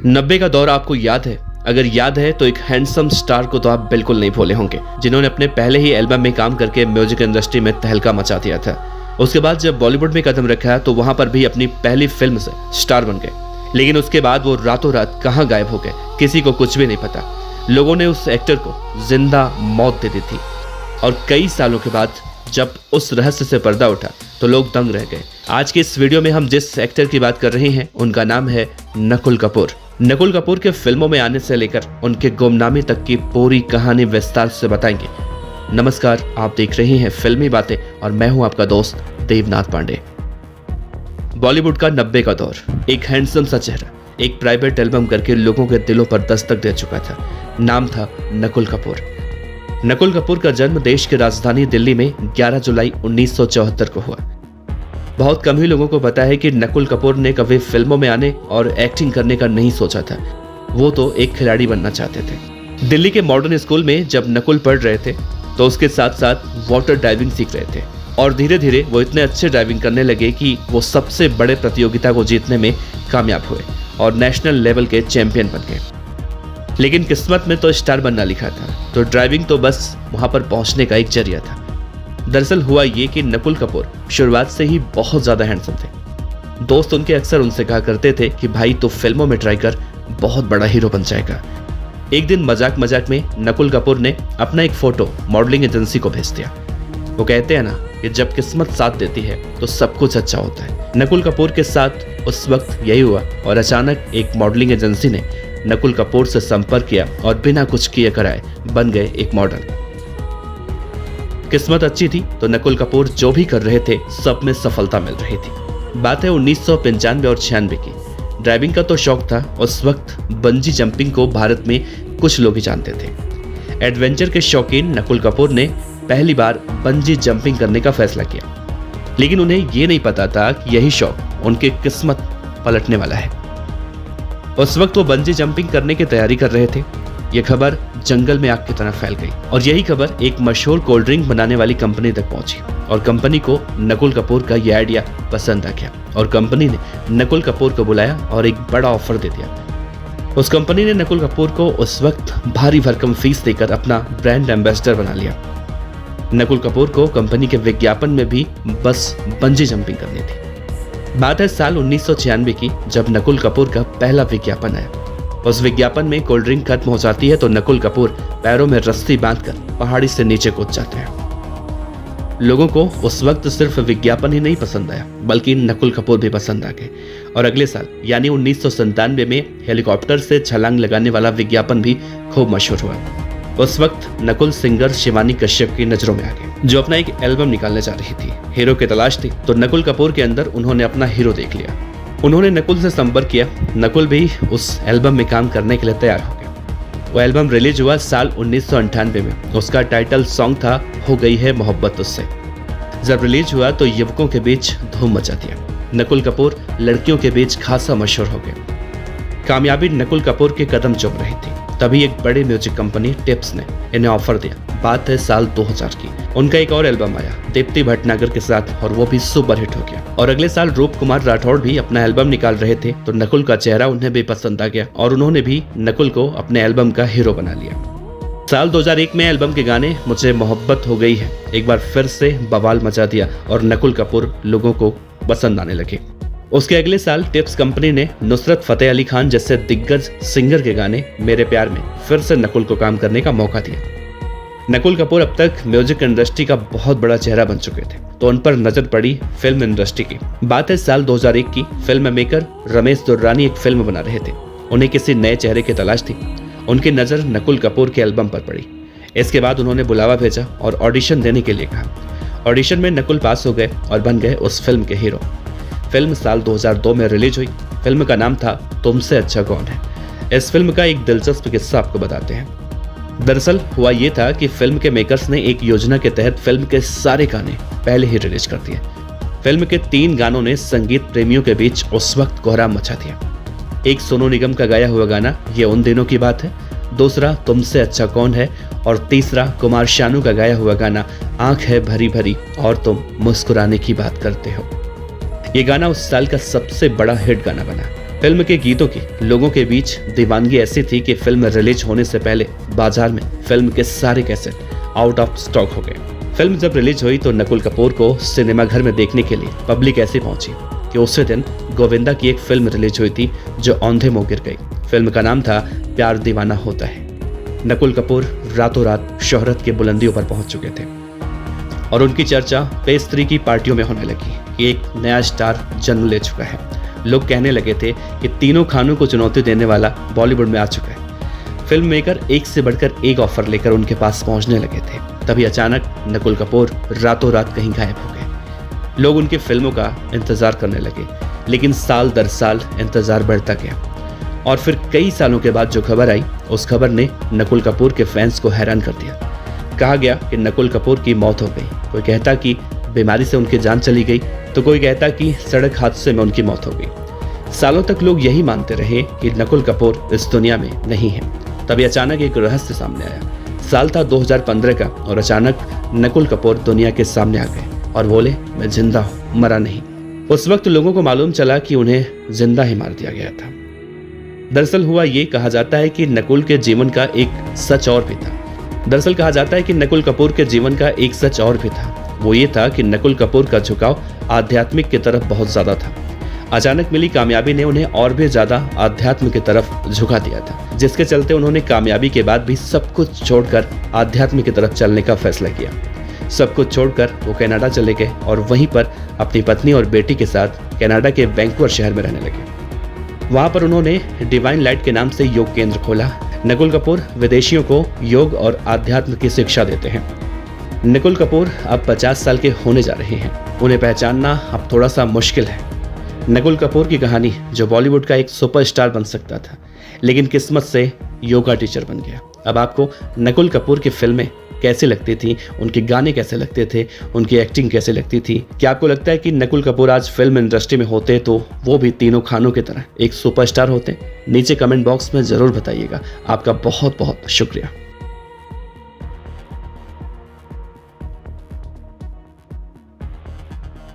90 का दौर आपको याद है? अगर याद है तो एक हैंडसम स्टार को तो आप बिल्कुल नहीं भूले होंगे, जिन्होंने अपने पहले ही एल्बम में काम करके म्यूजिक इंडस्ट्री में तहलका मचा दिया था। उसके बाद जब बॉलीवुड में कदम रखा तो वहां पर भी अपनी पहली फिल्म से स्टार बन गए, लेकिन उसके बाद वो रातों रात कहां गायब हो गए, किसी को कुछ भी नहीं पता। लोगों ने उस एक्टर को जिंदा मौत दे दी थी और कई सालों के बाद जब उस रहस्य से पर्दा उठा तो लोग दंग रह गए। आज के इस वीडियो में हम जिस एक्टर की बात कर रहे हैं उनका नाम है नकुल कपूर। नकुल कपूर के फिल्मों में आने से लेकर उनके गुमनामी तक की पूरी कहानी विस्तार से बताएंगे। नमस्कार, आप देख रहे हैं फिल्मी बातें और मैं हूं आपका दोस्त देवनाथ पांडे। बॉलीवुड का 90 का दौर, एक हैंडसम सा चेहरा एक प्राइवेट एल्बम करके लोगों के दिलों पर दस्तक दे चुका था। नाम था नकुल कपूर। नकुल कपूर का जन्म देश की राजधानी दिल्ली में 11 जुलाई 1974 को हुआ। बहुत कम ही लोगों को पता है कि नकुल कपूर ने कभी फिल्मों में आने और एक्टिंग करने का नहीं सोचा था। वो तो एक खिलाड़ी बनना चाहते थे। दिल्ली के मॉडर्न स्कूल में जब नकुल पढ़ रहे थे तो उसके साथ साथ वाटर डाइविंग सीख रहे थे और धीरे धीरे वो इतने अच्छे डाइविंग करने लगे कि वो सबसे बड़े प्रतियोगिता को जीतने में कामयाब हुए और नेशनल लेवल के चैंपियन बन गए। लेकिन किस्मत में तो स्टार बनना लिखा था, तो ड्राइविंग तो बस वहां पर पहुंचने का एक जरिया था। दरअसल हुआ ये कि नकुल कपूर शुरुआत से ही बहुत ज्यादा हैंडसम थे। दोस्त उनके अक्सर उनसे कहा करते थे कि भाई तो फिल्मों में ट्राई कर, बहुत बड़ा हीरो बन जाएगा। एक दिन मजाक मजाक में नकुल कपूर ने अपना एक फोटो मॉडलिंग एजेंसी को भेज दिया। वो कहते हैं ना कि जब किस्मत साथ देती है तो सब कुछ अच्छा होता है। नकुल कपूर के साथ उस वक्त यही हुआ और अचानक एक मॉडलिंग एजेंसी ने नकुल कपूर से संपर्क किया और बिना कुछ किए कराए बन गए एक मॉडल। किस्मत अच्छी थी तो नकुल कपूर जो भी कर रहे थे सब में सफलता मिल रही थी। बात है 1995 और 96 की। ड्राइविंग का तो शौक था। उस वक्त बंजी जंपिंग को भारत में कुछ लोग ही जानते थे। एडवेंचर के शौकीन नकुल कपूर ने पहली बार बंजी जंपिंग करने का फैसला किया, लेकिन उन्हें यह नहीं पता था कि यही शौक उनकी किस्मत पलटने वाला है। उस वक्त वो बंजी जंपिंग करने की तैयारी कर रहे थे। यह खबर जंगल में आग की तरह फैल गई और यही खबर एक मशहूर कोल्ड ड्रिंक बनाने वाली कंपनी तक पहुंची और कंपनी को नकुल कपूर का यह आइडिया पसंद आ गया और कंपनी ने नकुल कपूर को बुलाया और एक बड़ा ऑफर दे दिया। उस कंपनी ने नकुल कपूर को उस वक्त भारी भरकम फीस देकर अपना ब्रांड एम्बेसडर बना लिया। नकुल कपूर को कंपनी के विज्ञापन में भी बस बंजी जंपिंग करनी थी। बात है साल 1996 की, जब नकुल कपूर का पहला विज्ञापन आया। उस विज्ञापन में कोल्ड ड्रिंक खत्म हो जाती है तो नकुल कपूर पैरों में रस्सी बांधकर पहाड़ी से नीचे कूद जाते हैं। लोगों को उस वक्त सिर्फ विज्ञापन ही नहीं पसंद आया, बल्कि नकुल कपूर भी पसंद आ गए और अगले साल यानी 1997 में हेलीकॉप्टर से छलांग लगाने वाला विज्ञापन भी खूब मशहूर हुआ। उस वक्त नकुल सिंगर शिवानी कश्यप की नजरों में आ गए, जो अपना एक एल्बम निकालने जा रही थी। हीरो की तलाश थी तो नकुल कपूर के अंदर उन्होंने अपना हीरो देख लिया। उन्होंने नकुल से संपर्क किया। नकुल भी उस एल्बम में काम करने के लिए तैयार हो गए। वो एल्बम रिलीज हुआ साल 1998 में। उसका टाइटल सॉन्ग था हो गई है मोहब्बत उससे। जब रिलीज हुआ तो युवकों के बीच धूम मचा दिया। नकुल कपूर लड़कियों के बीच खासा मशहूर हो गए। कामयाबी नकुल कपूर के कदम चुम रही थी, तभी एक बड़ी म्यूजिक कंपनी टिप्स ने इन्हें ऑफर दिया। बात है साल 2000 की। उनका एक और एल्बम आया दीप्ति भटनागर के साथ और वो भी सुपर हिट हो गया। और अगले साल रूप कुमार राठौड़ भी अपना एल्बम निकाल रहे थे तो नकुल का चेहरा उन्हें भी पसंद आ गया और उन्होंने भी नकुल को अपने एल्बम का हीरो बना लिया। साल 2001 में एल्बम के गाने मुझे मोहब्बत हो गई है एक बार फिर से बवाल मचा दिया और नकुल कपूर लोगों को पसंद आने लगे। उसके अगले साल टिप्स कंपनी ने नुसरत फतेह अली खान जैसे दिग्गज सिंगर के गाने मेरे प्यार में फिर से नकुल को काम करने का मौका दिया। नकुल कपूर अब तक म्यूजिक इंडस्ट्री का बहुत बड़ा चेहरा बन चुके थे तो उन पर नजर पड़ी फिल्म इंडस्ट्री की। बात है साल 2001 की। फिल्म मेकर रमेश दुर्रानी एक फिल्म बना रहे थे। उन्हें किसी नए चेहरे की तलाश थी। उनकी नजर नकुल कपूर के एल्बम पर पड़ी। इसके बाद उन्होंने बुलावा भेजा और ऑडिशन देने के लिए कहा। ऑडिशन में नकुल पास हो गए और बन गए उस फिल्म के हीरो। फिल्म साल 2002 में रिलीज हुई। फिल्म का नाम था तुमसे अच्छा कौन है। इस फिल्म का एक दिलचस्प किस्सा आपको बताते हैं। दरअसल हुआ ये था कि फिल्म के मेकर्स ने एक योजना के तहत फिल्म के सारे गाने पहले ही रिलीज कर दिए। फिल्म के 3 गानों ने संगीत प्रेमियों के बीच उस वक्त कोहराम मचा दिया। एक सोनू निगम का गाया हुआ गाना ये उन दिनों की बात है, दूसरा तुमसे अच्छा कौन है और तीसरा कुमार शानू का गाया हुआ गाना आंख है भरी भरी और तुम मुस्कुराने की बात करते हो। ये गाना उस साल का सबसे बड़ा हिट गाना बना फिल्म के गीतों की लोगों के बीच दीवानगी ऐसी थी कि फिल्म रिलीज होने से पहले बाजार में फिल्म के सारे कैसेट आउट ऑफ स्टॉक हो गए। फिल्म जब रिलीज हुई तो नकुल कपूर को सिनेमा घर में देखने के लिए पब्लिक ऐसे पहुंची कि उसी दिन गोविंदा की एक फिल्म रिलीज हुई थी जो औंधे मुंह गिर गई। फिल्म का नाम था प्यार दीवाना होता है। नकुल कपूर रातों रात शोहरत की बुलंदियों पर पहुंच चुके थे और उनकी चर्चा पेस्ट्री की पार्टियों में होने लगी कि एक नया स्टार जन्म ले चुका है। लोग कहने लगे थे कि तीनों खानों को चुनौती देने वाला बॉलीवुड में आ चुका है। फिल्म मेकर एक से बढ़कर एक ऑफर लेकर उनके पास पहुंचने लगे थे। तभी अचानक नकुल कपूर रातों रात कहीं गायब हो गए। लोग उनकी फिल्मों का इंतजार करने लगे, लेकिन साल दर साल इंतजार बढ़ता गया और फिर कई सालों के बाद जो खबर आई, उस खबर ने नकुल कपूर के फैंस को हैरान कर दिया। कहा गया कि नकुल कपूर की मौत हो गई। कोई कहता कि बीमारी से उनकी जान चली गई, तो कोई कहता कि सड़क हादसे में उनकी मौत हो गई। सालों तक लोग यही मानते रहे कि नकुल कपूर इस दुनिया में नहीं है। तभी अचानक एक रहस्य सामने आया। साल था 2015 का और अचानक नकुल कपूर दुनिया के सामने आ गए और बोले, मैं जिंदा हूं, मरा नहीं। उस वक्त लोगों को मालूम चला कि उन्हें जिंदा ही मार दिया गया था। दरअसल हुआ ये, कहा जाता है कि नकुल के जीवन का एक सच और भी था। दरअसल कहा जाता है कि नकुल कपूर के जीवन का एक सच और भी था। वो ये था कि नकुल कपूर का झुकाव आध्यात्मिक की तरफ बहुत ज्यादा था। अचानक मिली कामयाबी ने उन्हें और भी ज्यादा आध्यात्म की तरफ झुका दिया था, जिसके चलते उन्होंने कामयाबी के बाद भी सब कुछ छोड़कर आध्यात्म की तरफ चलने का फैसला किया। सब कुछ छोड़कर वो कनाडा चले गए और वहीं पर अपनी पत्नी और बेटी के साथ कनाडा के वैंकूवर शहर में रहने लगे। वहां पर उन्होंने डिवाइन लाइट के नाम से योग केंद्र खोला। नकुल कपूर विदेशियों को योग और आध्यात्म की शिक्षा देते हैं। नकुल कपूर अब 50 साल के होने जा रहे हैं। उन्हें पहचानना अब थोड़ा सा मुश्किल है। नकुल कपूर की कहानी, जो बॉलीवुड का एक सुपरस्टार बन सकता था, लेकिन किस्मत से योगा टीचर बन गया। अब आपको नकुल कपूर की फिल्में कैसी लगती थी, उनके गाने कैसे लगते थे, उनकी एक्टिंग कैसे लगती थी? क्या आपको लगता है कि नकुल कपूर आज फिल्म इंडस्ट्री में होते तो वो भी तीनों खानों की तरह एक सुपरस्टार होते? नीचे कमेंट बॉक्स में जरूर बताइएगा। आपका बहुत बहुत शुक्रिया।